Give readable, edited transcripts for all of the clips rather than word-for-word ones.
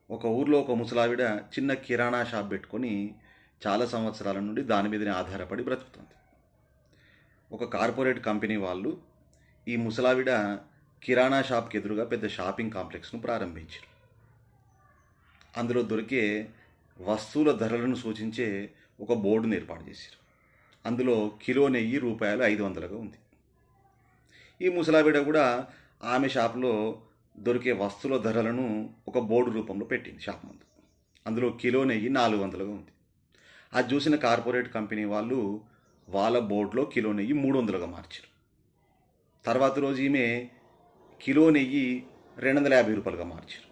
ఒక ఊర్లో ఒక ముసలావిడ చిన్న కిరాణా షాప్ పెట్టుకొని చాలా సంవత్సరాల నుండి దాని మీదనే ఆధారపడి బ్రతుకుతుంది. ఒక కార్పొరేట్ కంపెనీ వాళ్ళు ఈ ముసలావిడ కిరాణా షాప్కి ఎదురుగా పెద్ద షాపింగ్ కాంప్లెక్స్ను ప్రారంభించారు. అందులో దొరికే వస్తువుల ధరలను సూచించే ఒక బోర్డును ఏర్పాటు చేశారు. అందులో కిలో నెయ్యి రూపాయలు 500గా ఉంది. ఈ ముసలావిడ కూడా ఆమె షాపులో దొరికే వస్తువుల ధరలను ఒక బోర్డు రూపంలో పెట్టింది షాప్ ముందు. అందులో కిలో నెయ్యి 400గా ఉంది. అది చూసిన కార్పొరేట్ కంపెనీ వాళ్ళు వాళ్ళ బోర్డులో కిలో నెయ్యి 300గా మార్చారు. తర్వాత రోజు ఈమె కిలో నెయ్యి 250 రూపాయలుగా మార్చారు.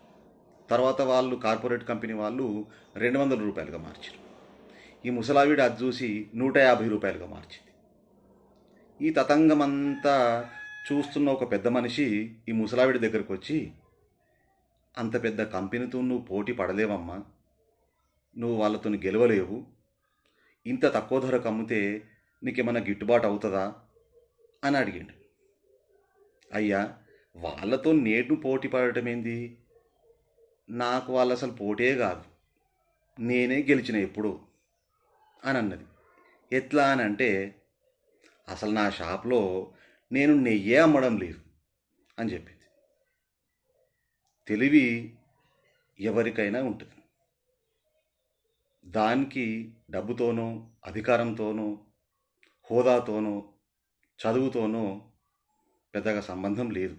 తర్వాత వాళ్ళు కార్పొరేట్ కంపెనీ వాళ్ళు 200 రూపాయలుగా మార్చారు. ఈ ముసలావిడ అది చూసి 150 రూపాయలుగా మార్చింది. ఈ తతంగమంతా చూస్తున్న ఒక పెద్ద మనిషి ఈ ముసలావిడ దగ్గరకు వచ్చి, అంత పెద్ద కంపెనీతో నువ్వు పోటీ పడలేవమ్మా, నువ్వు వాళ్ళతో గెలవలేవు, ఇంత తక్కువ ధరకు అమ్మితే నీకేమన్నా గిట్టుబాటు అవుతుందా అని అడిగిండు. అయ్యా, వాళ్ళతో నేను పోటీ పడటం ఏంది, నాకు వాళ్ళు అసలు పోటే కాదు, నేనే గెలిచిన ఎప్పుడు అని అన్నది. ఎట్లా అని అంటే, అసలు నా షాప్లో నేను నెయ్యే అమ్మడం లేదు అని చెప్పింది. తెలివి ఎవరికైనా ఉంటుంది. దానికి డబ్బుతోనో, అధికారంతోనో, హోదాతోనో, చదువుతోనో పెద్దగా సంబంధం లేదు.